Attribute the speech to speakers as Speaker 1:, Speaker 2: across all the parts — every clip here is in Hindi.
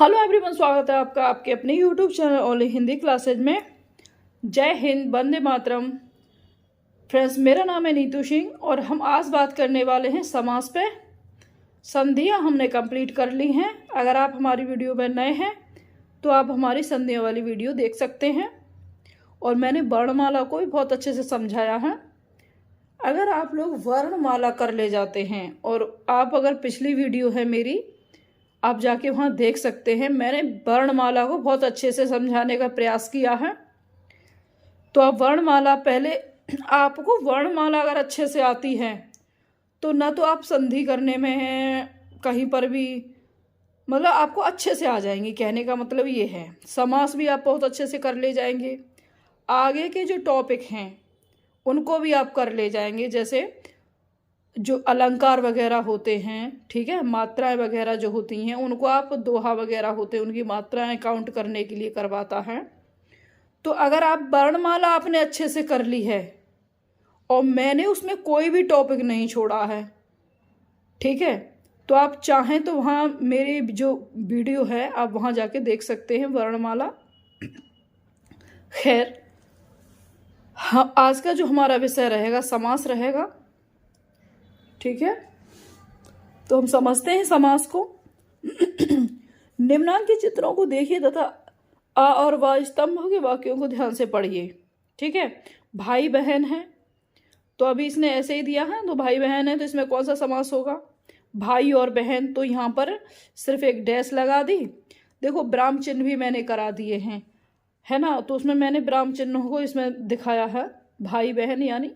Speaker 1: हेलो एवरीवन, स्वागत है आपका आपके अपने YouTube channel only Hindi classes में। जय हिंद, वंदे मातरम। फ्रेंड्स, मेरा नाम है नीतू सिंह और हम आज बात करने वाले हैं समास पे। संधियां हमने कंप्लीट कर ली हैं। अगर आप हमारी वीडियो में नए हैं तो आप हमारी संधियों वाली वीडियो देख सकते हैं और मैंने वर्णमाला को भी बहुत अच्छे से समझाया है। अगर आप लोग वर्णमाला कर ले जाते हैं और आप अगर पिछली वीडियो है मेरी, आप जाके वहाँ देख सकते हैं, मैंने वर्णमाला को बहुत अच्छे से समझाने का प्रयास किया है। तो आप वर्णमाला पहले, आपको वर्णमाला अगर अच्छे से आती है तो ना तो आप संधि करने में हैं कहीं पर भी, मतलब आपको अच्छे से आ जाएंगी। कहने का मतलब ये है, समास भी आप बहुत अच्छे से कर ले जाएंगे। आगे के जो टॉपिक हैं उनको भी आप कर ले जाएंगे, जैसे जो अलंकार वगैरह होते हैं, ठीक है, मात्राएं वगैरह जो होती हैं उनको आप, दोहा वगैरह होते हैं उनकी मात्राएं काउंट करने के लिए करवाता है। तो अगर आप वर्णमाला आपने अच्छे से कर ली है और मैंने उसमें कोई भी टॉपिक नहीं छोड़ा है, ठीक है, तो आप चाहें तो वहाँ मेरी जो वीडियो है आप वहाँ जाके देख सकते हैं वर्णमाला। खैर, हाँ, आज का जो हमारा विषय रहेगा समास रहेगा, ठीक है। तो हम समझते हैं समास को। निम्नांकित चित्रों को देखिए तथा आ और वा स्तंभ के वाक्यों को ध्यान से पढ़िए, ठीक है। भाई बहन है, तो अभी इसने ऐसे ही दिया है, तो भाई बहन है तो इसमें कौन सा समास होगा? भाई और बहन, तो यहाँ पर सिर्फ एक डैश लगा दी। देखो, ब्राह्म चिन्ह भी मैंने करा दिए हैं, है ना, तो उसमें मैंने ब्राह्म चिन्हों को इसमें दिखाया है। भाई बहन यानी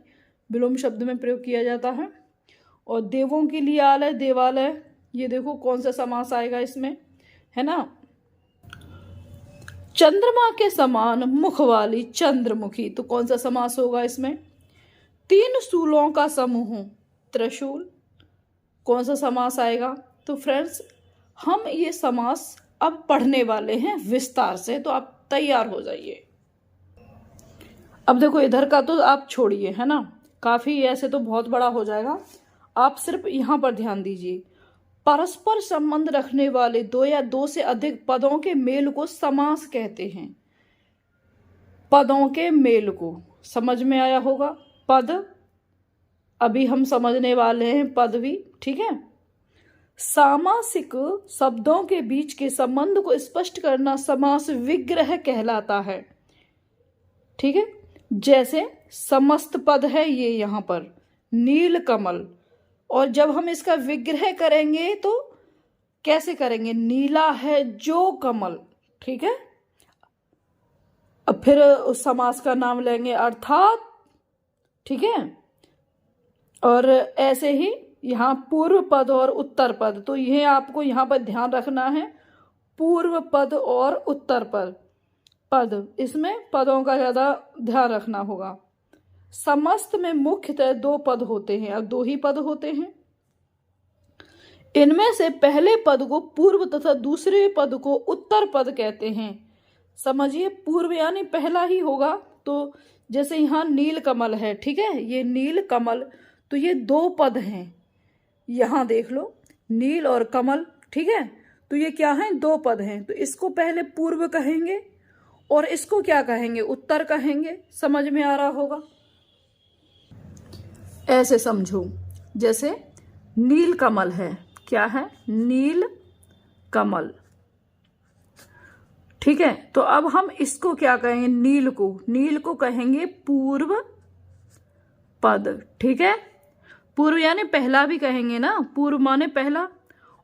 Speaker 1: विलोम शब्द में प्रयोग किया जाता है। और देवों के लिए आलय, देवालय, ये देखो कौन सा समास आएगा इसमें, है ना। चंद्रमा के समान मुख वाली चंद्रमुखी, तो कौन सा समास होगा इसमें? तीन शूलों का समूह त्रिशूल, कौन सा समास आएगा? तो फ्रेंड्स, हम ये समास अब पढ़ने वाले हैं विस्तार से, तो आप तैयार हो जाइए। अब देखो, इधर का तो आप छोड़िए, है ना, काफी ऐसे तो बहुत बड़ा हो जाएगा। आप सिर्फ यहां पर ध्यान दीजिए। परस्पर संबंध रखने वाले दो या दो से अधिक पदों के मेल को समास कहते हैं। पदों के मेल को, समझ में आया होगा? पद अभी हम समझने वाले हैं, पद भी, ठीक है। सामासिक शब्दों के बीच के संबंध को स्पष्ट करना समास विग्रह कहलाता है, ठीक है। जैसे समस्त पद है ये यहाँ पर नील कमल, और जब हम इसका विग्रह करेंगे तो कैसे करेंगे? नीला है जो कमल, ठीक है। अब फिर उस समास का नाम लेंगे अर्थात, ठीक है। और ऐसे ही यहाँ पूर्व पद और उत्तर पद, तो यह आपको यहाँ पर ध्यान रखना है, पूर्व पद और उत्तर पद, इसमें पदों का ज्यादा ध्यान रखना होगा। समस्त में मुख्यतः दो पद होते हैं, अब दो ही पद होते हैं। इनमें से पहले पद को पूर्व तथा दूसरे पद को उत्तर पद कहते हैं। समझिए, पूर्व यानी पहला ही होगा। तो जैसे यहाँ नील कमल है, ठीक है, ये नील कमल, तो ये दो पद हैं, यहाँ देख लो, नील और कमल, ठीक है। तो ये क्या है? दो पद हैं, तो इसको पहले पूर्व कहेंगे और इसको क्या कहेंगे? उत्तर कहेंगे। समझ में आ रहा होगा? ऐसे समझो, जैसे नील कमल है, क्या है? नील कमल, ठीक है। तो अब हम इसको क्या कहेंगे? नील को कहेंगे पूर्व पद, ठीक है। पूर्व यानी पहला भी कहेंगे ना, पूर्व माने पहला।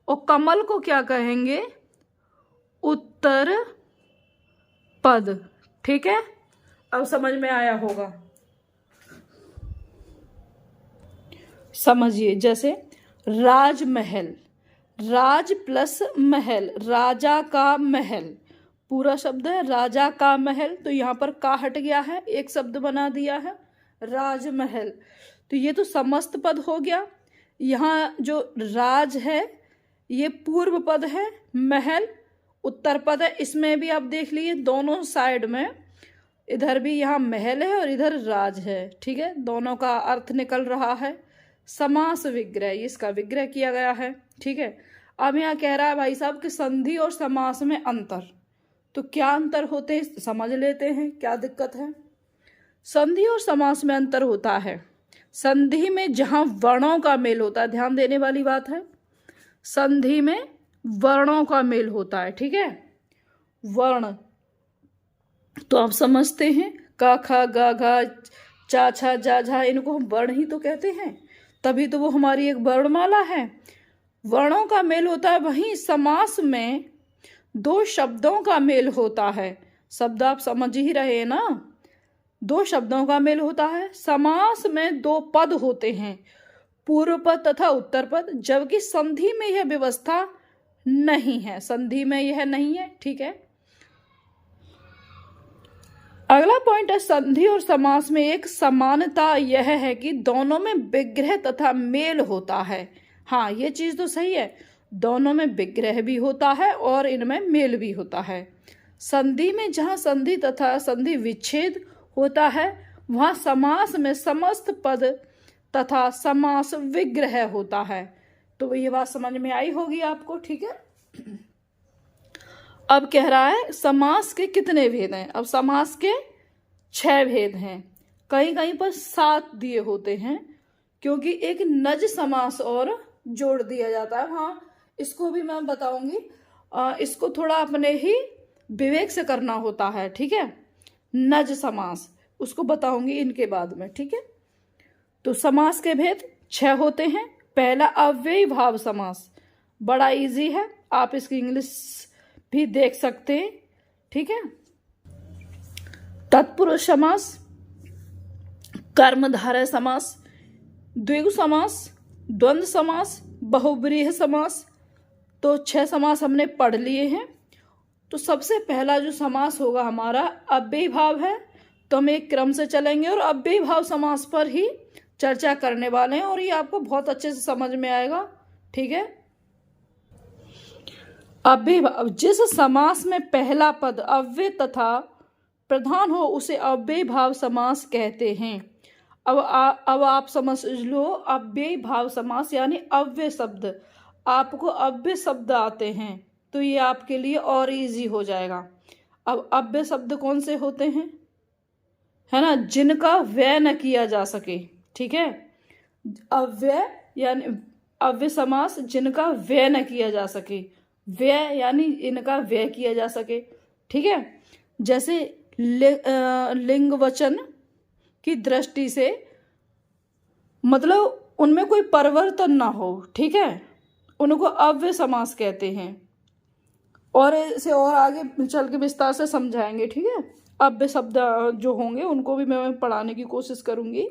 Speaker 1: और कमल को क्या कहेंगे? उत्तर पद, ठीक है। अब समझ में आया होगा? समझिए, जैसे राजमहल, राज प्लस महल, राजा का महल, पूरा शब्द है राजा का महल, तो यहाँ पर का हट गया है, एक शब्द बना दिया है राजमहल। तो ये तो समस्त पद हो गया। यहाँ जो राज है ये पूर्व पद है, महल उत्तर पद है। इसमें भी आप देख लीजिए, दोनों साइड में, इधर भी यहाँ महल है और इधर राज है, ठीक है, दोनों का अर्थ निकल रहा है। समास विग्रह, इसका विग्रह किया गया है, ठीक है। अब यहाँ कह रहा है भाई साहब कि संधि और समास में अंतर, तो क्या अंतर होते हैं समझ लेते हैं, क्या दिक्कत है। संधि और समास में अंतर होता है, संधि में जहां वर्णों का मेल होता है, ध्यान देने वाली बात है, संधि में वर्णों का मेल होता है, ठीक है। वर्ण तो आप समझते हैं, का खा गा घा चा छा जा झा, इनको हम वर्ण ही तो कहते हैं, तभी तो वो हमारी एक वर्णमाला है। वर्णों का मेल होता है। वहीं समास में दो शब्दों का मेल होता है। शब्द आप समझ ही रहे हैं ना, दो शब्दों का मेल होता है। समास में दो पद होते हैं, पूर्व पद तथा उत्तर पद, जबकि संधि में यह व्यवस्था नहीं है, संधि में यह नहीं है, ठीक है। अगला पॉइंट है, संधि और समास में एक समानता यह है कि दोनों में विग्रह तथा मेल होता है। हाँ, ये चीज तो सही है, दोनों में विग्रह भी होता है और इनमें मेल भी होता है। संधि में जहाँ संधि तथा संधि विच्छेद होता है, वहाँ समास में समस्त पद तथा समास विग्रह होता है। तो ये बात समझ में आई होगी आपको, ठीक है। अब कह रहा है समास के कितने भेद हैं। अब समास के 6 भेद हैं, कहीं कहीं पर 7 दिए होते हैं, क्योंकि एक नज समास और जोड़ दिया जाता है। हाँ, इसको भी मैं बताऊंगी, इसको थोड़ा अपने ही विवेक से करना होता है, ठीक है। नज समास उसको बताऊंगी इनके बाद में, ठीक है। तो समास के भेद 6 होते हैं। पहला अव्ययी भाव समास, बड़ा इजी है, आप इसकी इंग्लिश भी देख सकते हैं, ठीक है। तत्पुरुष समास, कर्मधारय समास, द्विगु समास, द्वंद्व समास, बहुब्रीहि समास। तो 6 समास हमने पढ़ लिए हैं। तो सबसे पहला जो समास होगा हमारा अव्ययी भाव है, तो हम एक क्रम से चलेंगे और अव्ययी भाव समास पर ही चर्चा करने वाले हैं, और ये आपको बहुत अच्छे से समझ में आएगा, ठीक है। अव्ययी भाव, जिस समास में पहला पद अव्यय तथा प्रधान हो उसे अव्ययी भाव समास कहते हैं। अब आप समझ लो, अव्ययी भाव समास यानी अव्यय शब्द, आपको अव्यय शब्द आते हैं तो ये आपके लिए और इजी हो जाएगा। अब अव्यय शब्द कौन से होते हैं, है ना, जिनका व्यय न किया जा सके, ठीक है। अव्यय यानी अव्यय समास जिनका व्यय न किया जा सके, व्यय यानी इनका व्यय किया जा सके, ठीक है। जैसे लिंग वचन की दृष्टि से, मतलब उनमें कोई परिवर्तन ना हो, ठीक है, उनको अव्यय समास कहते हैं। और इसे और आगे चल के विस्तार से समझाएंगे, ठीक है। अव्यय शब्द जो होंगे उनको भी मैं पढ़ाने की कोशिश करूंगी।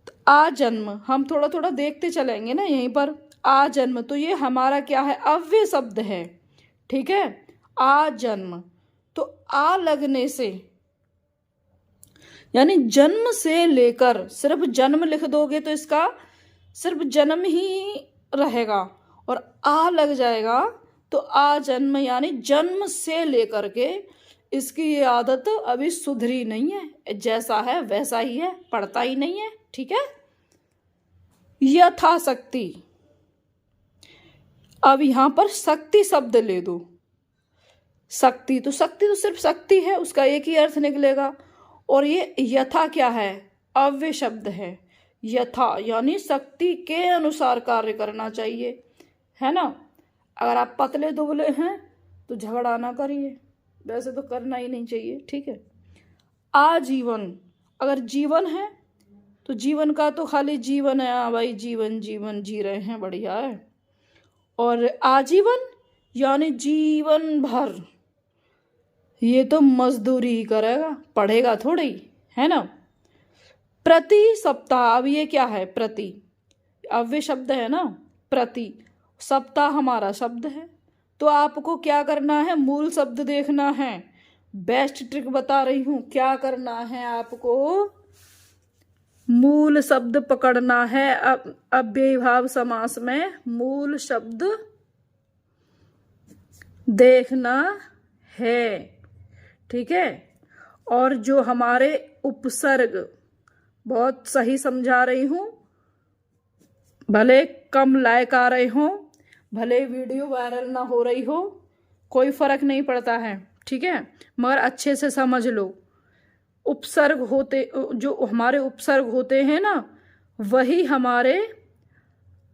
Speaker 1: तो आजन्म हम थोड़ा थोड़ा देखते चलेंगे ना यहीं पर। आजन्म तो ये हमारा क्या है, अव्यय शब्द है, ठीक है। आजन्म तो आ लगने से, यानी जन्म से लेकर, सिर्फ जन्म लिख दोगे तो इसका सिर्फ जन्म ही रहेगा, और आ लग जाएगा तो आ जन्म, यानी जन्म से लेकर के इसकी ये आदत अभी सुधरी नहीं है, जैसा है वैसा ही है, पढ़ता ही नहीं है, ठीक है। यथाशक्ति, अब यहां पर शक्ति शब्द ले दो। शक्ति तो सिर्फ शक्ति है, उसका एक ही अर्थ निकलेगा। और ये यथा क्या है, अव्यय शब्द है। यथा यानी शक्ति के अनुसार कार्य करना चाहिए, है ना। अगर आप पतले दुबले हैं तो झगड़ा ना करिए, वैसे तो करना ही नहीं चाहिए, ठीक है। आजीवन, अगर जीवन है तो जीवन का तो खाली जीवन है, हाँ भाई जीवन जीवन जी रहे हैं, बढ़िया है। और आजीवन यानी जीवन भर, ये तो मजदूरी ही करेगा, पढ़ेगा थोड़ी, है ना। प्रति सप्ताह, अब ये क्या है, प्रति अव्यय शब्द है ना, प्रति, सप्ताह हमारा शब्द है। तो आपको क्या करना है, मूल शब्द देखना है। बेस्ट ट्रिक बता रही हूं, क्या करना है आपको, मूल शब्द पकड़ना है। अव्ययी भाव समास में मूल शब्द देखना है, ठीक है। और जो हमारे उपसर्ग, बहुत सही समझा रही हूं, भले कम लायक आ रहे हों, भले वीडियो वायरल ना हो रही हो, कोई फर्क नहीं पड़ता है, ठीक है, मगर अच्छे से समझ लो। उपसर्ग होते, जो हमारे उपसर्ग होते हैं ना, वही हमारे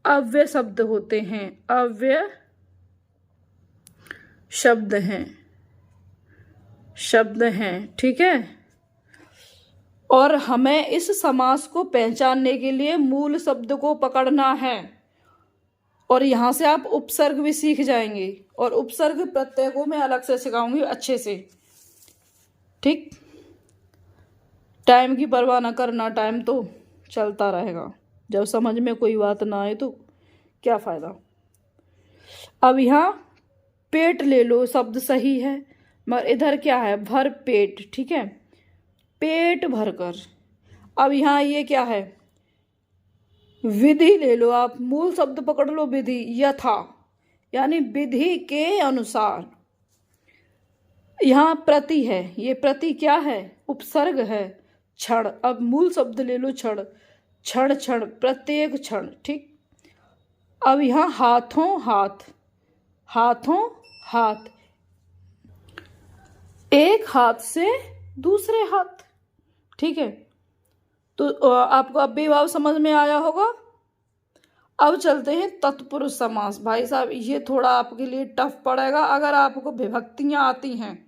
Speaker 1: अव्यय शब्द होते हैं, अव्यय शब्द हैं, ठीक है। और हमें इस समास को पहचानने के लिए मूल शब्द को पकड़ना है, और यहाँ से आप उपसर्ग भी सीख जाएंगे, और उपसर्ग प्रत्यय को मैं अलग से सिखाऊंगी अच्छे से, ठीक। टाइम की परवाह ना करना, टाइम तो चलता रहेगा, जब समझ में कोई बात ना आए तो क्या फ़ायदा। अब यहाँ पेट ले लो, शब्द सही है, मगर इधर क्या है, भर पेट, ठीक है, पेट भरकर। अब यहाँ ये क्या है, विधि ले लो आप, मूल शब्द पकड़ लो, विधि, यथा, यानी विधि के अनुसार। यहाँ प्रति है, ये प्रति क्या है, उपसर्ग है, क्षण। अब मूल शब्द ले लो, क्षण, क्षण क्षण, प्रत्येक क्षण, ठीक। अब यहाँ हाथों हाथ, हाथों हाथ, एक हाथ से दूसरे हाथ, ठीक है। तो आपको अब भी भाव समझ में आया होगा। अब चलते हैं तत्पुरुष समास। भाई साहब ये थोड़ा आपके लिए टफ पड़ेगा, अगर आपको विभक्तियां आती हैं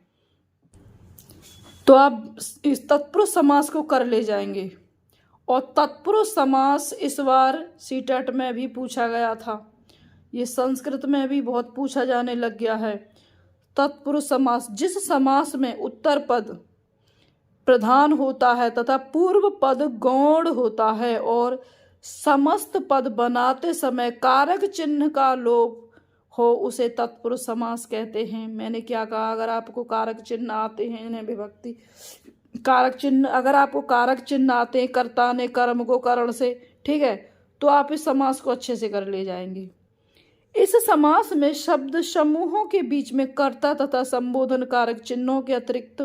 Speaker 1: तो आप इस तत्पुरुष समास को कर ले जाएंगे। और तत्पुरुष समास इस बार सीटेट में भी पूछा गया था, ये संस्कृत में भी बहुत पूछा जाने लग गया है। तत्पुरुष समास, जिस समास में उत्तर पद प्रधान होता है तथा पूर्व पद गौण होता है और समस्त पद बनाते समय कारक चिन्ह का लोप हो, उसे तत्पुरुष समास कहते हैं। मैंने क्या कहा, अगर आपको कारक चिन्ह आते हैं, इन्हें विभक्ति कारक चिन्ह, अगर आपको कारक चिन्ह आते हैं, कर्ता ने कर्म को करण से, ठीक है, तो आप इस समास को अच्छे से कर ले जाएंगे। इस समास में शब्द समूहों के बीच में कर्ता तथा संबोधन कारक चिन्हों के अतिरिक्त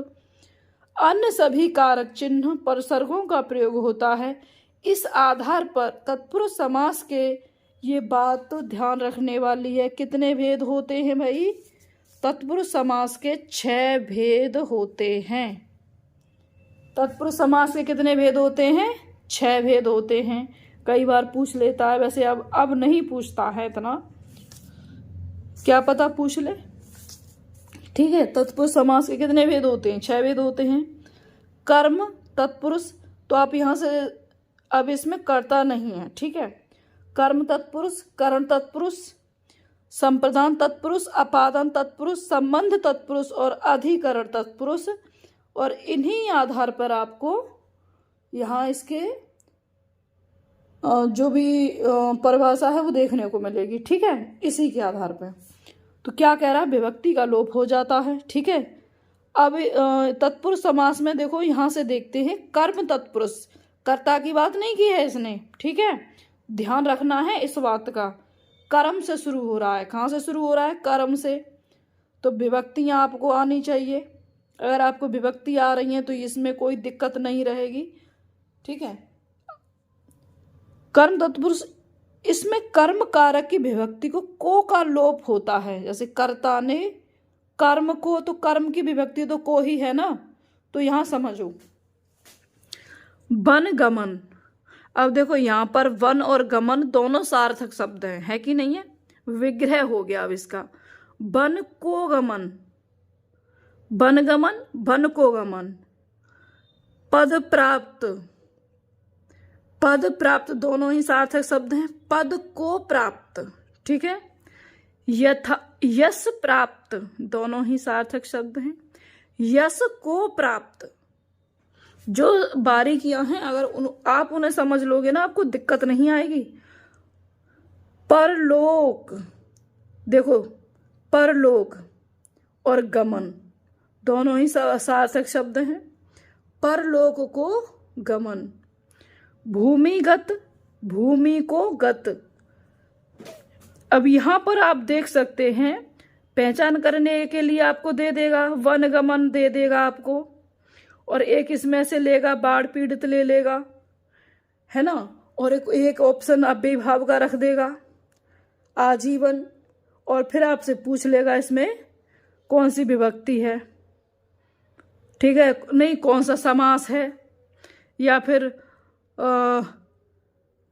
Speaker 1: अन्य सभी कारक चिन्ह परसर्गों का प्रयोग होता है। इस आधार पर तत्पुरुष समास के ये बात तो ध्यान रखने वाली है, कितने भेद होते हैं भाई, तत्पुरुष समास के 6 भेद होते हैं। तत्पुरुष समास के कितने भेद होते हैं, 6 भेद होते हैं। कई बार पूछ लेता है, वैसे अब नहीं पूछता है इतना, क्या पता पूछ ले, ठीक है। तत्पुरुष समास के कितने भेद होते हैं, 6 भेद होते हैं। कर्म तत्पुरुष, तो आप यहाँ से अब इसमें कर्ता नहीं है, ठीक है। कर्म तत्पुरुष, करण तत्पुरुष, संप्रदान तत्पुरुष, अपादान तत्पुरुष, संबंध तत्पुरुष और अधिकरण तत्पुरुष। और इन्हीं आधार पर आपको यहाँ इसके जो भी परिभाषा है वो देखने को मिलेगी, ठीक है, इसी के आधार पर। तो क्या कह रहा है, विभक्ति का लोप हो जाता है, ठीक है। अब तत्पुरुष समास में देखो, यहाँ से देखते हैं कर्म तत्पुरुष, कर्ता की बात नहीं की है इसने, ठीक है, ध्यान रखना है इस बात का। कर्म से शुरू हो रहा है, कहाँ से शुरू हो रहा है, कर्म से, तो विभक्तियाँ आपको आनी चाहिए। अगर आपको विभक्ति आ रही हैं तो इसमें कोई दिक्कत नहीं रहेगी, ठीक है। कर्म तत्पुरुष, इसमें कर्म कारक की विभक्ति को का लोप होता है। जैसे कर्ता ने कर्म को, तो कर्म की विभक्ति तो को ही है ना, तो यहां समझो वन गमन। अब देखो यहाँ पर वन और गमन दोनों सार्थक शब्द हैं, है कि नहीं है, विग्रह हो गया अब इसका। वन को गमन, वन गमन, वन को गमन। पद प्राप्त, पद प्राप्त दोनों ही सार्थक शब्द हैं। पद को प्राप्त, ठीक है। यथा यश प्राप्त दोनों ही सार्थक शब्द हैं। यश को प्राप्त, जो बारीकियां हैं अगर आप उन्हें समझ लोगे ना, आपको दिक्कत नहीं आएगी। परलोक, देखो परलोक और गमन दोनों ही सार्थक शब्द हैं। परलोक को गमन। भूमिगत, भूमि को गत। अब यहाँ पर आप देख सकते हैं, पहचान करने के लिए आपको दे देगा वन गमन, दे देगा आपको, और एक इसमें से लेगा बाढ़ पीड़ित ले लेगा, है ना, और एक ऑप्शन अव्ययीभाव का रख देगा, आजीवन, और फिर आपसे पूछ लेगा इसमें कौन सी विभक्ति है, ठीक है, नहीं कौन सा समास है, या फिर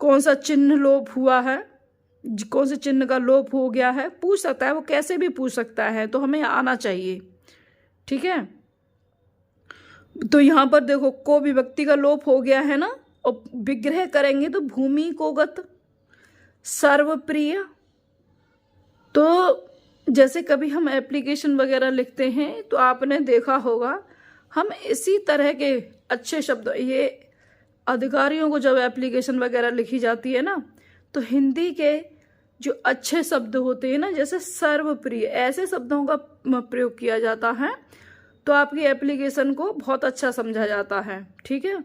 Speaker 1: कौन सा चिन्ह लोप हुआ है, कौन से चिन्ह का लोप हो गया है, पूछ सकता है, वो कैसे भी पूछ सकता है, तो हमें आना चाहिए, ठीक है। तो यहाँ पर देखो को विभक्ति का लोप हो गया है ना, और विग्रह करेंगे तो भूमि को गत, सर्वप्रिय। तो जैसे कभी हम एप्लीकेशन वगैरह लिखते हैं तो आपने देखा होगा हम इसी तरह के अच्छे शब्द, ये अधिकारियों को जब एप्लीकेशन वगैरह लिखी जाती है ना, तो हिंदी के जो अच्छे शब्द होते हैं ना, जैसे सर्वप्रिय, ऐसे शब्दों का प्रयोग किया जाता है तो आपकी एप्लीकेशन को बहुत अच्छा समझा जाता है, ठीक है।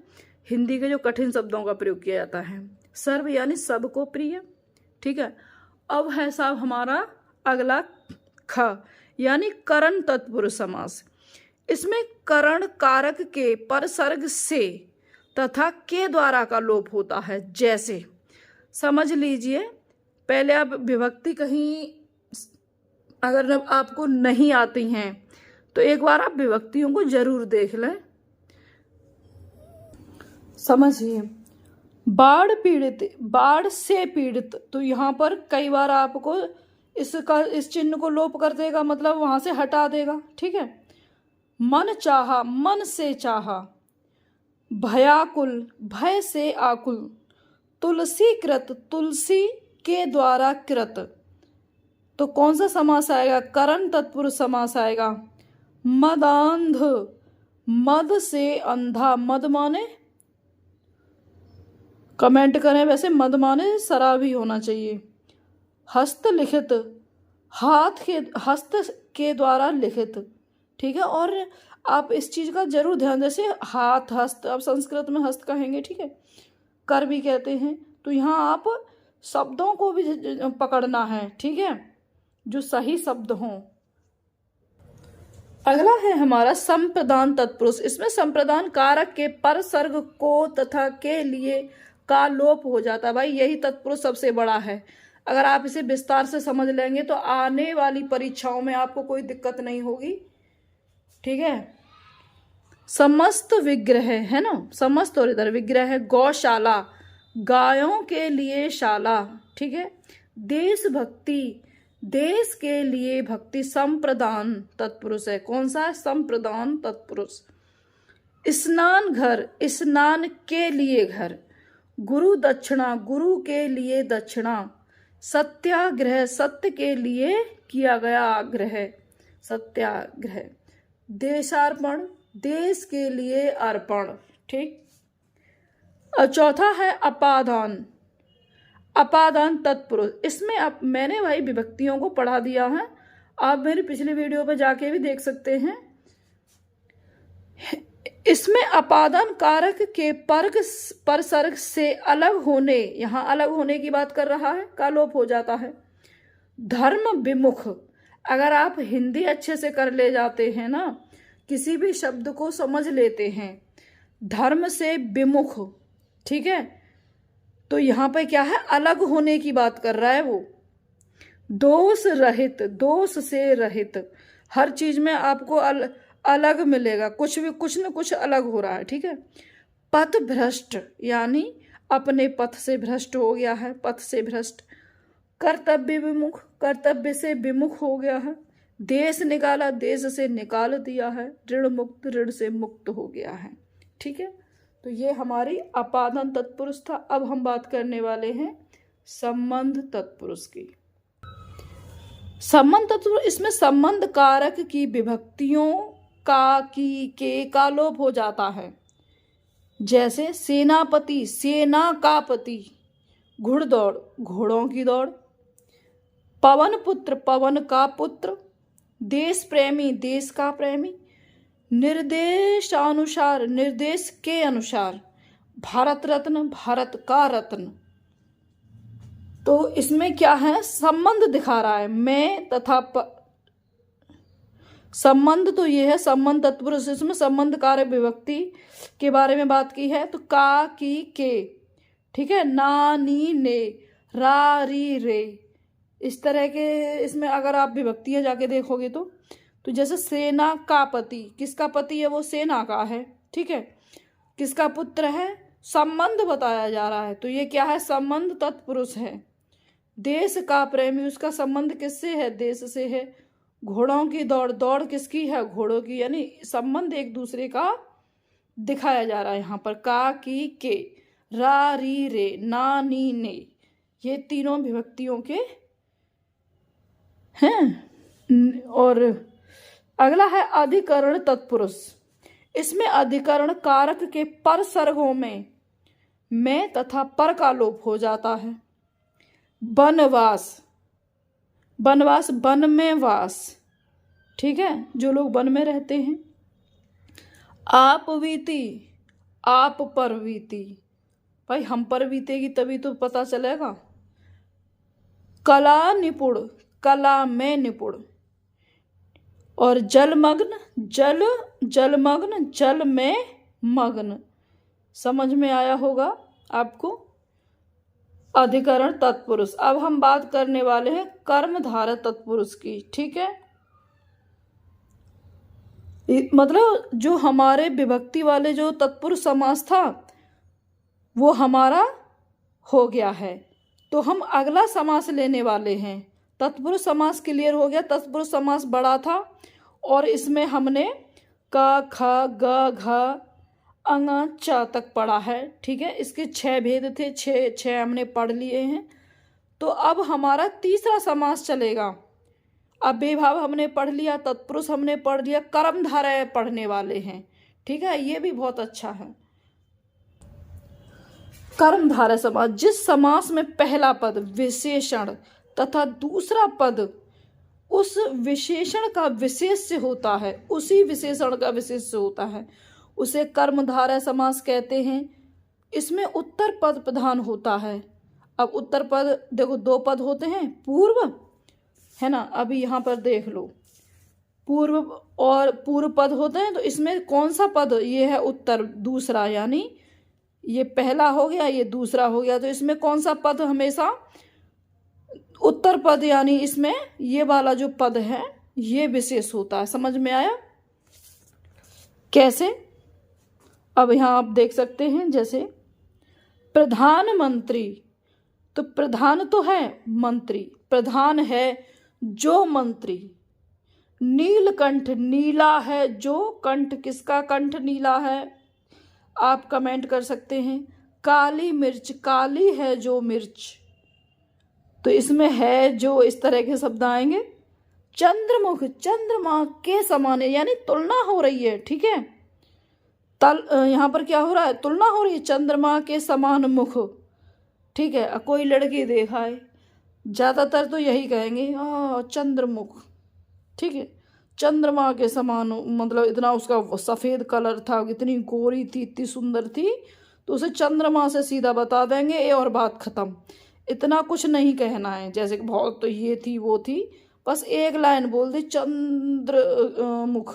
Speaker 1: हिंदी के जो कठिन शब्दों का प्रयोग किया जाता है, सर्व यानी सबको प्रिय, ठीक है। अब है साहब हमारा अगला ख यानी करण तत्पुरुष समास। इसमें करण कारक के परसर्ग से तथा के द्वारा का लोप होता है। जैसे समझ लीजिए, पहले आप विभक्ति कहीं अगर आपको नहीं आती हैं तो एक बार आप विभक्तियों को जरूर देख लें। समझिए, बाढ़ पीड़ित, बाढ़ से पीड़ित, तो यहाँ पर कई बार आपको इस चिन्ह को लोप कर देगा, मतलब वहां से हटा देगा, ठीक है। मन चाहा, मन से चाहा, भयाकुल, भय से आकुल, तुलसी कृत, तुलसी के द्वारा कृत, तो कौन सा समास आएगा? करण तत्पुरुष समास आएगा। मदांध, मद से अंधा, मद माने कमेंट करें, वैसे मद माने शराबी होना चाहिए। हस्तलिखित, हाथ के, हस्त के द्वारा लिखित, ठीक है। और आप इस चीज का जरूर ध्यान, जैसे हाथ, हस्त, अब संस्कृत में हस्त कहेंगे, ठीक है, कर भी कहते हैं, तो यहाँ आप शब्दों को भी पकड़ना है, ठीक है, जो सही शब्द हों। अगला है हमारा संप्रदान तत्पुरुष। इसमें संप्रदान कारक के परसर्ग को तथा के लिए का लोप हो जाता है। भाई यही तत्पुरुष सबसे बड़ा है। अगर आप इसे विस्तार से समझ लेंगे तो आने वाली परीक्षाओं में आपको कोई दिक्कत नहीं होगी, ठीक है। समस्त विग्रह है ना, समस्त, और इधर विग्रह है। गौशाला, गायों के लिए शाला, ठीक है। देशभक्ति, देश के लिए भक्ति, संप्रदान तत्पुरुष है। कौन सा है? संप्रदान तत्पुरुष। स्नान घर, स्नान के लिए घर। गुरु दक्षिणा, गुरु के लिए दक्षिणा। सत्याग्रह, सत्य के लिए किया गया आग्रह, सत्याग्रह। देशार्पण, देश के लिए अर्पण, ठीक। और चौथा है अपादान, अपादान तत्पुरुष। इसमें अब मैंने भाई विभक्तियों को पढ़ा दिया है, आप मेरी पिछली वीडियो पर जाके भी देख सकते हैं। इसमें अपादान कारक के परसर्ग से अलग होने, यहाँ अलग होने की बात कर रहा है, का लोप हो जाता है। धर्म विमुख, अगर आप हिंदी अच्छे से कर ले जाते हैं ना, किसी भी शब्द को समझ लेते हैं, धर्म से विमुख, ठीक है, तो यहाँ पे क्या है? अलग होने की बात कर रहा है वो। दोष रहित, दोष से रहित, हर चीज में आपको अलग मिलेगा, कुछ भी कुछ न कुछ अलग हो रहा है, ठीक है। पथ भ्रष्ट, यानी अपने पथ से भ्रष्ट हो गया है, पथ से भ्रष्ट। कर्तव्य विमुख, कर्तव्य से विमुख हो गया है। देश निकाला, देश से निकाल दिया है। ऋण मुक्त, ऋण से मुक्त हो गया है, ठीक है। तो ये हमारी अपादान तत्पुरुष था। अब हम बात करने वाले हैं संबंध तत्पुरुष की। संबंध तत्पुरुष, इसमें संबंध कारक की विभक्तियों का, की, के का लोप हो जाता है। जैसे सेनापति, सेना का पति। घुड़दौड़, घोड़ों की दौड़। पवन पुत्र, पवन का पुत्र। देश प्रेमी, देश का प्रेमी। निर्देशानुसार, निर्देश के अनुसार। भारत रत्न, भारत का रत्न। तो इसमें क्या है? संबंध दिखा रहा है, मैं तथा संबंध, तो ये है संबंध तत्पुरुष। इसमें संबंध कारक विभक्ति के बारे में बात की है, तो का, की, के, ठीक है। ना, नी, ने, रा, री, रे, इस तरह के इसमें अगर आप विभक्तियाँ जाके देखोगे तो जैसे सेना का पति, किसका पति है? वो सेना का है, ठीक है। किसका पुत्र है? संबंध बताया जा रहा है, तो ये क्या है? संबंध तत्पुरुष है। देश का प्रेमी, उसका संबंध किससे है? देश से है। घोड़ों की दौड़, दौड़ किसकी है? घोड़ों की, यानी संबंध एक दूसरे का दिखाया जा रहा है यहाँ पर। का, की, के, रा, री, रे, ना, नी, ने, ये तीनों विभक्तियों के हैं। और अगला है अधिकरण तत्पुरुष। इसमें अधिकरण कारक के पर सर्गों में तथा पर का लोप हो जाता है। वनवास, वनवास, वन में वास, ठीक है, जो लोग वन में रहते हैं। आप बीती, आप पर बीती, भाई हम पर बीतेगी तभी तो पता चलेगा। कला निपुण, कला में निपुण। और जलमग्न, जलमग्न, जल में मग्न। समझ में आया होगा आपको? अधिकरण तत्पुरुष। अब हम बात करने वाले हैं कर्मधारय तत्पुरुष की, ठीक है। मतलब जो हमारे विभक्ति वाले जो तत्पुरुष समास था वो हमारा हो गया है, तो हम अगला समास लेने वाले हैं। तत्पुरुष समास क्लियर हो गया। तत्पुरुष समास बड़ा था और इसमें हमने क, ख, ग, घ, अंग, च तक पढ़ा है, ठीक है। इसके 6 भेद थे, 6 हमने पढ़ लिए हैं। तो अब हमारा तीसरा समास चलेगा। अब बेभाव हमने पढ़ लिया, तत्पुरुष हमने पढ़ लिया, कर्मधारय पढ़ने वाले हैं, ठीक है। ये भी बहुत अच्छा है। कर्मधारय समास, जिस समास में पहला पद विशेषण तथा दूसरा पद उस विशेषण का विशेष्य होता है, उसी विशेषण का विशेष्य होता है, उसे कर्मधारय समास कहते हैं। इसमें उत्तर पद प्रधान होता है। अब उत्तर पद देखो 2 पद होते हैं, पूर्व है ना। अभी यहाँ पर देख लो, पूर्व और पूर्व पद होते हैं, तो इसमें कौन सा पद? ये है उत्तर, दूसरा, यानी ये पहला हो गया, ये दूसरा हो गया। तो इसमें कौन सा पद हमेशा उत्तर पद, यानी इसमें ये वाला जो पद है ये विशेष होता है। समझ में आया कैसे? अब यहाँ आप देख सकते हैं, जैसे प्रधानमंत्री, तो प्रधान तो है मंत्री, प्रधान है जो मंत्री। नीलकंठ, नीला है जो, कंठ किसका कंठ नीला है? आप कमेंट कर सकते हैं। काली मिर्च, काली है जो मिर्च, तो इसमें है जो, इस तरह के शब्द आएंगे। चंद्रमुख, चंद्रमा के समान है, यानी तुलना हो रही है, ठीक है। यहाँ पर क्या हो रहा है? तुलना हो रही है, चंद्रमा के समान मुख, ठीक है। कोई लड़की देखा है, ज़्यादातर तो यही कहेंगे चंद्रमुख, ठीक है। चंद्रमा के समान, मतलब इतना उसका सफ़ेद कलर था, इतनी गोरी थी, इतनी सुंदर थी, तो उसे चंद्रमा से सीधा बता देंगे और बात ख़त्म। इतना कुछ नहीं कहना है, जैसे कि बहुत तो ये थी वो थी, बस एक लाइन बोल दी, चंद्रमुख,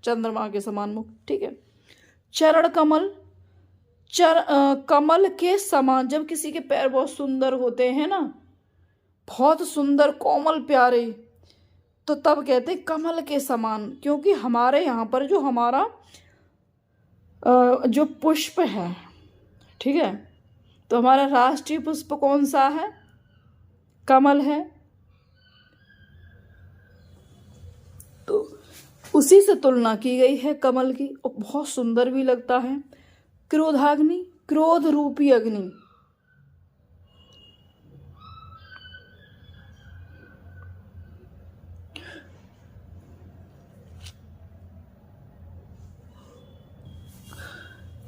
Speaker 1: चंद्रमा के समान मुख, ठीक है। चरण कमल, कमल के समान, जब किसी के पैर बहुत सुंदर होते हैं ना, बहुत सुंदर कोमल प्यारे, तो तब कहते हैं कमल के समान। क्योंकि हमारे यहाँ पर जो हमारा जो पुष्प है, ठीक है, तो हमारा राष्ट्रीय पुष्प कौन सा है? कमल है। तो उसी से तुलना की गई है कमल की, और बहुत सुंदर भी लगता है। क्रोधाग्नि, क्रोध रूपी अग्नि,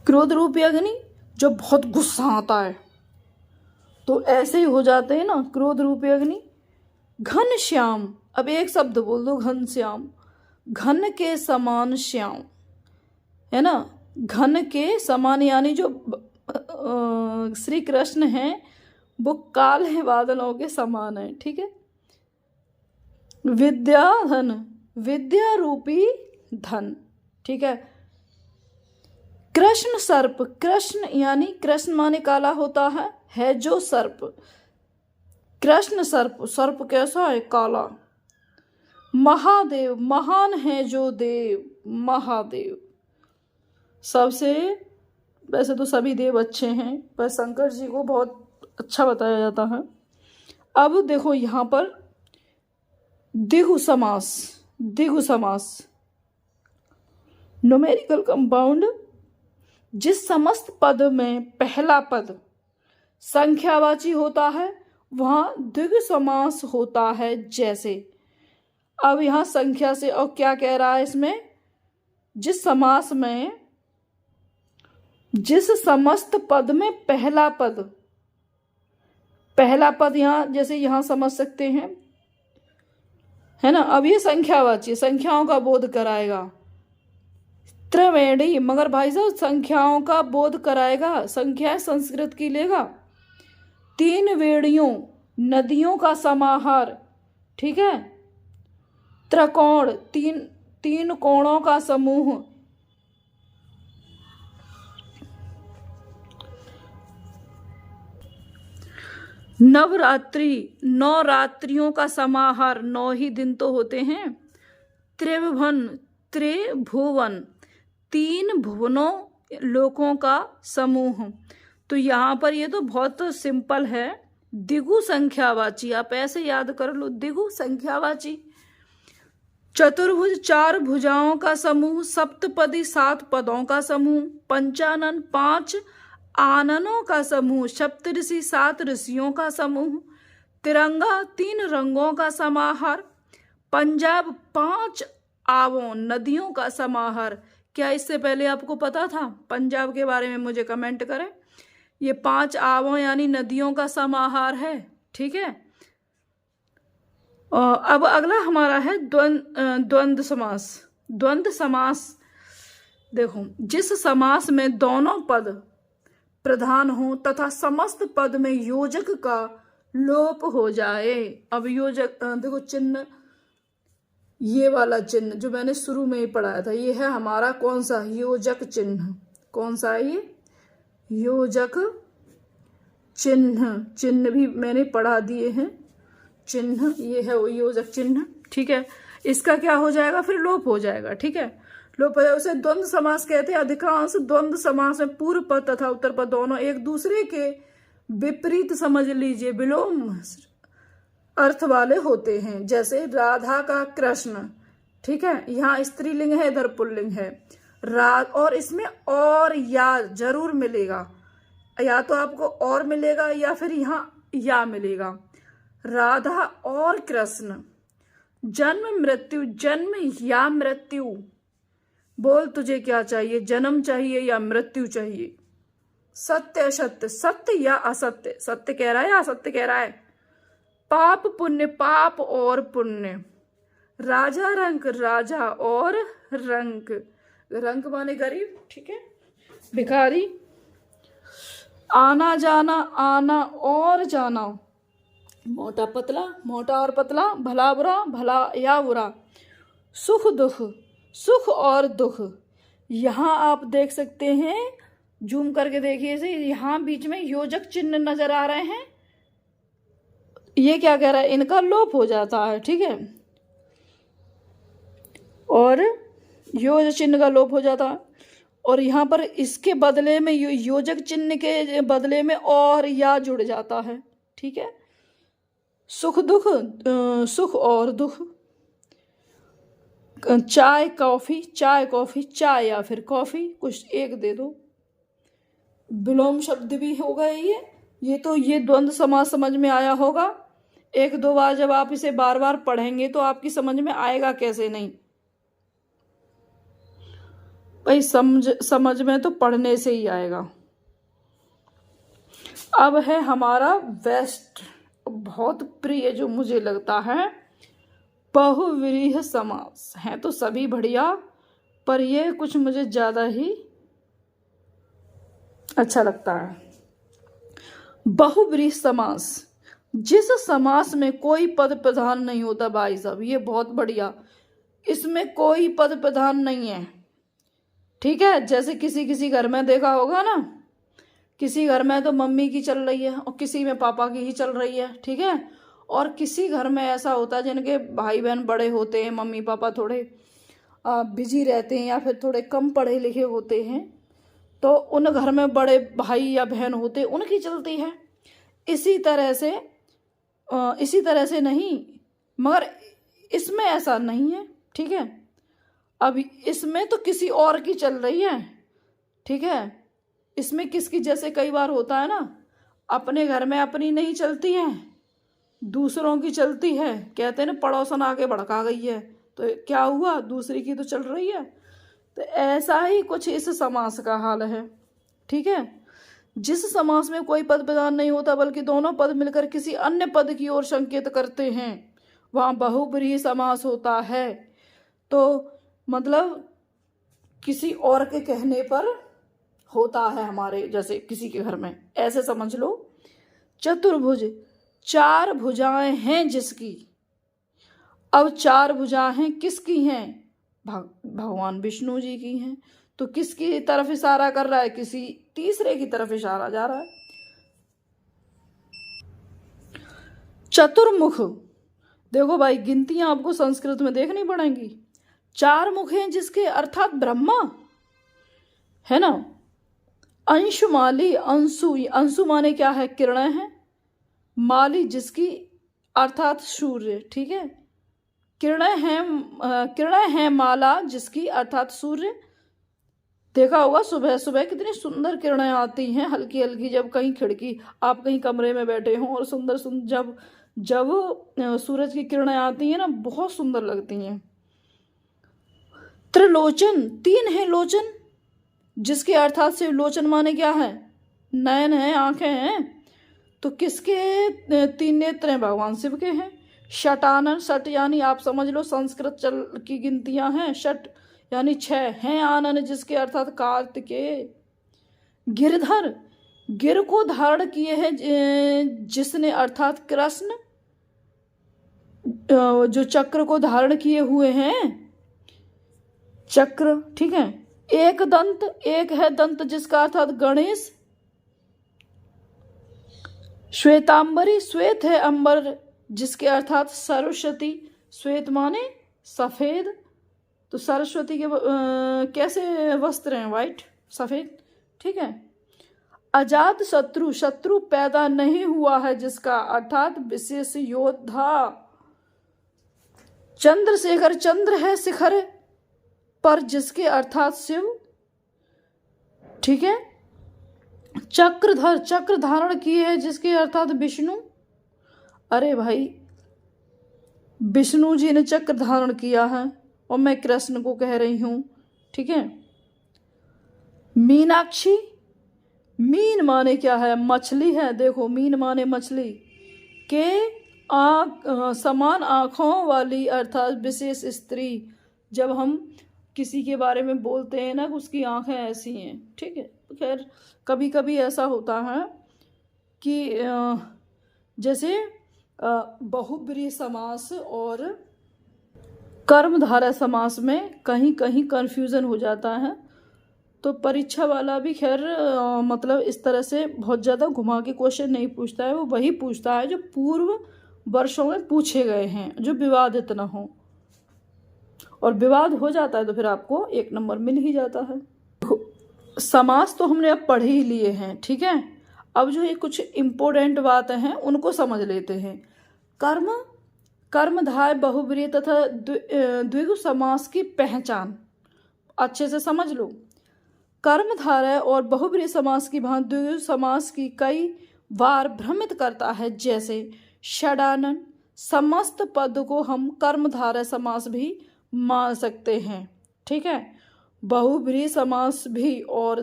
Speaker 1: क्रोध रूपी अग्नि जो बहुत गुस्सा आता है, तो ऐसे ही हो जाते हैं ना, क्रोध रूपी अग्नि। घन श्याम, अब एक शब्द बोल दो, घन श्याम, घन के समान श्याम, है ना। घन के समान, यानी जो श्री कृष्ण हैं वो काले बादलों के समान है, ठीक है। विद्या धन, विद्या रूपी धन, ठीक है। कृष्ण सर्प, कृष्ण यानी कृष्ण माने काला होता है जो सर्प, कृष्ण सर्प, सर्प कैसा है? काला। महादेव, महान है जो देव, महादेव। सबसे, वैसे तो सभी देव अच्छे हैं पर शंकर जी को बहुत अच्छा बताया जाता है। अब देखो यहाँ पर द्विगु समास, द्विगु समास न्यूमेरिकल कंपाउंड, जिस समस्त पद में पहला पद संख्यावाची होता है वहां द्विगु समास होता है। जैसे अब यहां संख्या से, और क्या कह रहा है इसमें, जिस समास में, जिस समस्त पद में पहला पद, पहला पद यहां जैसे यहां समझ सकते हैं, है ना। अब ये संख्यावाची, संख्याओं का बोध कराएगा। त्रिवेणी, मगर भाई साहब संख्याओं का बोध कराएगा, संख्या संस्कृत की लेगा। तीन वेड़ियों, नदियों का समाहार, ठीक है। त्रिकोण, तीन कोणों का समूह। नवरात्रि, 9 रात्रियों का समाहार, 9 ही दिन तो होते हैं। त्रिभुवन, त्रिभुवन, 3 भुवनों, लोकों का समूह। तो यहाँ पर ये तो बहुत सिंपल है, द्विगु संख्यावाची, आप ऐसे याद कर लो, द्विगु संख्यावाची। चतुर्भुज, 4 भुजाओं का समूह। सप्तपदी, 7 पदों का समूह। पंचानन, 5 आननों का समूह। सप्तऋषि, 7 ऋषियों का समूह। तिरंगा, 3 रंगों का समाहार। पंजाब, 5 आवों, नदियों का समाहार। क्या इससे पहले आपको पता था? पंजाब के बारे में मुझे कमेंट करें। ये 5 आवों यानी नदियों का समाहार है, ठीक है। अब अगला हमारा है द्वंद्व समास। द्वंद्व समास, देखो, जिस समास में दोनों पद प्रधान हो तथा समस्त पद में योजक का लोप हो जाए। अब योजक, देखो चिन्ह, ये वाला चिन्ह जो मैंने शुरू में ही पढ़ाया था, ये है हमारा कौन सा? योजक चिन्ह। कौन सा है ये? योजक चिन्ह। चिन्ह भी मैंने पढ़ा दिए हैं, चिन्ह ये है वो योजक चिन्ह, ठीक है। इसका क्या हो जाएगा? फिर लोप हो जाएगा, ठीक है। लोप हो जाएगा, उसे द्वंद्व समास कहते हैं। अधिकांश द्वंद्व समास में पूर्व पद तथा उत्तर पद दोनों एक दूसरे के विपरीत, समझ लीजिए, विलोम अर्थ वाले होते हैं। जैसे राधा का कृष्ण, ठीक है, यहाँ स्त्रीलिंग है, इधर पुल्लिंग है। और इसमें और या जरूर मिलेगा, या तो आपको और मिलेगा या फिर यहाँ या मिलेगा। राधा और कृष्ण, जन्म मृत्यु, जन्म या मृत्यु, बोल तुझे क्या चाहिए, जन्म चाहिए या मृत्यु चाहिए। सत्य असत्य, सत्य या असत्य, सत्य कह रहा है या असत्य कह रहा है। पाप पुण्य, पाप और पुण्य। राजा रंक, राजा और रंक, रंक माने गरीब, ठीक है, भिखारी। आना जाना, आना और जाना। मोटा पतला, मोटा और पतला, भला बुरा, भला या बुरा। सुख दुख, सुख और दुख। यहाँ आप देख सकते हैं, जूम करके देखिए इसे, यहाँ बीच में योजक चिन्ह नजर आ रहे हैं। ये क्या कह रहा है? इनका लोप हो जाता है, ठीक है, और योजक चिन्ह का लोप हो जाता है। और यहाँ पर इसके बदले में, योजक चिन्ह के बदले में और या जुड़ जाता है, ठीक है। सुख दुख, सुख और दुख। चाय कॉफी, चाय कॉफी, चाय या फिर कॉफी, कुछ एक दे दो। विलोम शब्द भी हो गए ये तो ये द्वंद्व समास समझ में आया होगा। 1-2 बार जब आप इसे बार बार पढ़ेंगे तो आपकी समझ में आएगा, कैसे नहीं भाई, समझ में तो पढ़ने से ही आएगा। अब है हमारा बेस्ट, बहुत प्रिय, जो मुझे लगता है, बहुव्रीहि समास। है तो सभी बढ़िया, पर ये कुछ मुझे ज्यादा ही अच्छा लगता है। बहुव्रीहि समास, जिस समास में कोई पद प्रधान नहीं होता। भाई साहब ये बहुत बढ़िया, इसमें कोई पद प्रधान नहीं है, ठीक है। जैसे किसी किसी घर में देखा होगा ना किसी घर में तो मम्मी की चल रही है और किसी में पापा की ही चल रही है, ठीक है। और किसी घर में ऐसा होता है जिनके भाई बहन बड़े होते हैं, मम्मी पापा थोड़े बिजी रहते हैं या फिर थोड़े कम पढ़े लिखे होते हैं, तो उन घर में बड़े भाई या बहन होते हैं, उनकी चलती है। इसी तरह से नहीं, मगर इसमें ऐसा नहीं है, ठीक है। अब इसमें तो किसी और की चल रही है, ठीक है। इसमें किसकी, जैसे कई बार होता है ना, अपने घर में अपनी नहीं चलती है, दूसरों की चलती है। कहते हैं ना, पड़ोसन आके भड़का गई है, तो क्या हुआ, दूसरी की तो चल रही है। तो ऐसा ही कुछ इस समास का हाल है, ठीक है। जिस समास में कोई पद प्रधान नहीं होता बल्कि दोनों पद मिलकर किसी अन्य पद की ओर संकेत करते हैं, वहाँ बहुब्रीहि समास होता है। तो मतलब किसी और के कहने पर होता है हमारे, जैसे किसी के घर में, ऐसे समझ लो। चतुर्भुज, चार भुजाएं हैं जिसकी। अब चार भुजाएं किसकी हैं? भगवान विष्णु जी की हैं। तो किसकी तरफ इशारा कर रहा है? किसी तीसरे की तरफ इशारा जा रहा है। चतुर्मुख, देखो भाई, गिनतियां आपको संस्कृत में देखनी पड़ेंगी। चार मुख हैं जिसके, अर्थात ब्रह्मा है ना। अंशुमाली, अंशु माने क्या है? किरणें हैं। माली जिसकी, अर्थात सूर्य, ठीक है। किरणें हैं माला जिसकी, अर्थात सूर्य। देखा होगा सुबह सुबह कितनी सुंदर किरणें आती हैं, हल्की हल्की, जब कहीं खिड़की, आप कहीं कमरे में बैठे हो और सुंदर सुंदर जब सूरज की किरणें आती हैं ना, बहुत सुंदर लगती हैं। त्रिलोचन, तीन है लोचन जिसके, अर्थात से लोचन माने क्या है? नयन है, आंखें हैं। तो किसके तीन नेत्र हैं? भगवान शिव के हैं। षटानन, षट यानी आप समझ लो संस्कृत चल की गिनतियां हैं, षट यानी 6 हैं। आनन जिसके, अर्थात कार्तिकेय। गिरधर, गिर को धारण किए हैं जिसने, अर्थात कृष्ण, जो चक्र को धारण किए हुए हैं, चक्र, ठीक है। एक दंत, एक है दंत जिसका, अर्थात गणेश। श्वेतांबरी, श्वेत है अंबर जिसके, अर्थात सरस्वती। श्वेत माने सफेद, तो सरस्वती के कैसे वस्त्र हैं? वाइट, सफेद, ठीक है। अजात शत्रु, शत्रु पैदा नहीं हुआ है जिसका, अर्थात विशेष योद्धा। चंद्रशेखर, चंद्र है शिखर पर जिसके, अर्थात शिव, ठीक है। चक्रधर, चक्र धारण किए है जिसके, अर्थात विष्णु। अरे भाई, विष्णु जी ने चक्र धारण किया है और मैं कृष्ण को कह रही हूं, ठीक है। मीनाक्षी, मीन माने क्या है? मछली है। देखो, मीन माने मछली के समान आँखों वाली, अर्थात विशेष स्त्री। जब हम किसी के बारे में बोलते हैं ना, उसकी आंखें ऐसी हैं, ठीक है। खैर, कभी कभी ऐसा होता है कि जैसे बहुब्रीहि समास और कर्मधारय समास में कहीं कहीं कन्फ्यूज़न हो जाता है। तो परीक्षा वाला भी खैर मतलब इस तरह से बहुत ज़्यादा घुमा के क्वेश्चन नहीं पूछता है, वो वही पूछता है जो पूर्व वर्षों में पूछे गए हैं, जो विवादित ना हो। और विवाद हो जाता है तो फिर आपको 1 नंबर मिल ही जाता है। समास तो हमने अब पढ़ ही लिए हैं, ठीक है। अब जो ये कुछ इम्पोर्टेंट बातें हैं उनको समझ लेते हैं। कर्मधारय बहुब्रीहि तथा द्विगु समास की पहचान अच्छे से समझ लो। कर्मधारय और बहुब्रीहि समास की भांति द्विगु समास की कई बार भ्रमित करता है। जैसे षडानन, समस्त पद को हम कर्मधारय समास भी मान सकते हैं, ठीक है। बहुब्रीहि समास भी और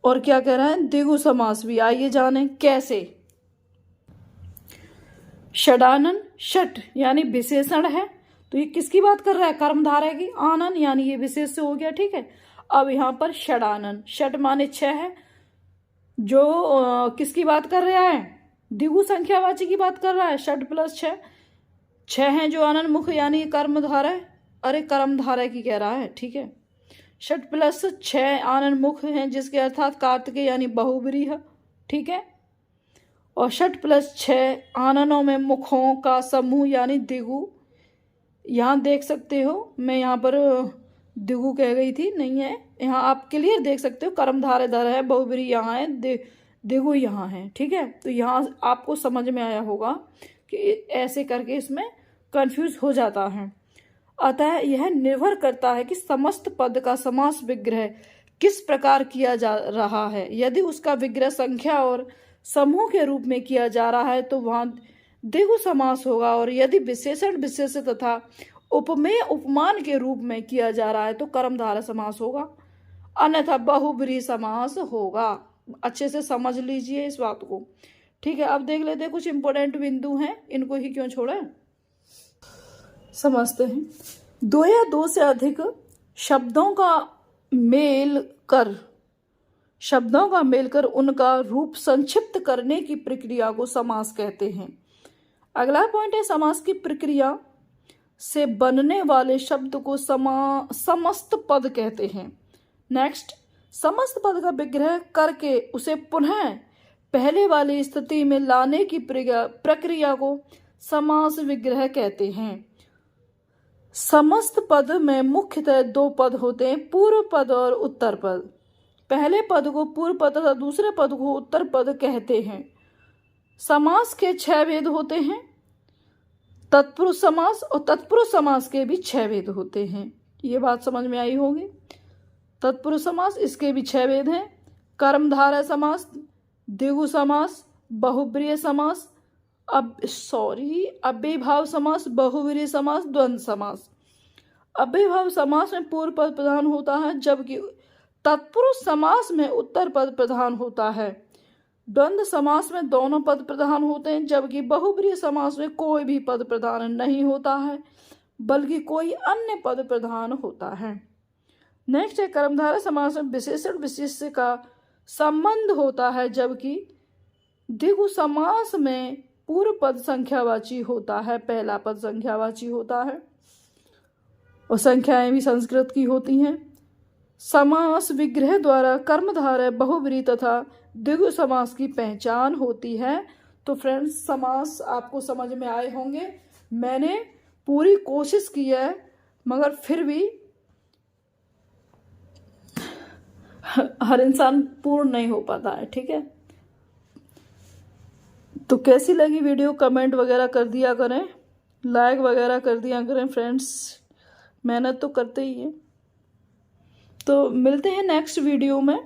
Speaker 1: क्या कह रहा है? द्विगु समास भी। आइए जाने कैसे। षडानन, षट यानी विशेषण है, तो ये किसकी बात कर रहा है? कर्मधारय की। आनन यानी ये विशेष से हो गया, ठीक है। अब यहाँ पर षडानन, षट माने 6 है, जो किसकी बात कर रहा है? द्विगु संख्यावाची की बात कर रहा है। षट प्लस 6, 6 हैं जो आनन मुख यानी कर्मधारय, अरे कर्मधारय की कह रहा है, ठीक है। षट प्लस 6 आनन मुख हैं, जिसके अर्थात कार्तिकेय यानी बहुब्रीह, ठीक है। और षट प्लस 6 आननों में मुखों का समूह यानी दिगु। यहाँ देख सकते हो, मैं यहाँ पर दिगु कह गई थी, नहीं है, यहाँ आप क्लियर देख सकते हो, कर्मधारय धर है, बहुब्री यहाँ है, दिगु यहाँ है, ठीक है। तो यहाँ आपको समझ में आया होगा कि ऐसे करके इसमें कंफ्यूज हो जाता है। अतः यह निर्भर करता है कि समस्त पद का समास विग्रह किस प्रकार किया जा रहा है। यदि उसका विग्रह संख्या और समूह के रूप में किया जा रहा है तो वहां द्विगु समास होगा, और यदि विशेषण विशेष तथा उपमेय उपमान के रूप में किया जा रहा है तो कर्मधारय समास होगा, अन्यथा बहुब्रीहि समास होगा। अच्छे से समझ लीजिए इस बात को, ठीक है। अब देख लेते हैं कुछ इंपॉर्टेंट बिंदु हैं, इनको ही क्यों छोड़े, समझते हैं। दो या दो से अधिक शब्दों का मेल कर उनका रूप संक्षिप्त करने की प्रक्रिया को समास कहते हैं। अगला पॉइंट है, समास की प्रक्रिया से बनने वाले शब्द को समस्त पद कहते हैं। नेक्स्ट, समस्त पद का विग्रह करके उसे पुनः पहले वाली स्थिति में लाने की प्रक्रिया को समास विग्रह कहते हैं। समस्त पद में मुख्यतः 2 पद होते हैं, पूर्व पद और उत्तर पद। पहले पद को पूर्व पद तथा दूसरे पद को उत्तर पद कहते हैं। समास के 6 भेद होते हैं, तत्पुरुष समास, और तत्पुरुष समास के भी 6 भेद होते हैं। ये बात समझ में आई होगी। तत्पुरुष समास, इसके भी 6 भेद हैं। कर्मधारय समास, द्विगु समास, बहुब्रीहि समास, अव्ययीभाव समास, बहुब्रीहि समास, द्वंद्व समास। अव्ययीभाव समास में पूर्व पद प्रधान होता है, जबकि तत्पुरुष समास में उत्तर पद प्रधान होता है। द्वंद्व समास में दोनों पद प्रधान होते हैं, जबकि बहुब्रीहि समास में कोई भी पद प्रधान नहीं होता है, बल्कि कोई अन्य पद प्रधान होता है। नेक्स्ट है, कर्मधारय समास में विशेषण विशेष्य का संबंध होता है, जबकि द्विगु समास में पूर्व पद संख्यावाची होता है, पहला पद संख्यावाची होता है, और संख्याएं भी संस्कृत की होती हैं। समास विग्रह द्वारा कर्मधारय, बहुब्रीहि तथा द्विगु समास की पहचान होती है। तो फ्रेंड्स, समास आपको समझ में आए होंगे। मैंने पूरी कोशिश की है, मगर फिर भी हर इंसान पूर्ण नहीं हो पाता है, ठीक है। तो कैसी लगी वीडियो, कमेंट वगैरह कर दिया करें, लाइक वगैरह कर दिया करें फ्रेंड्स, मेहनत तो करते ही हैं। तो मिलते हैं नेक्स्ट वीडियो में।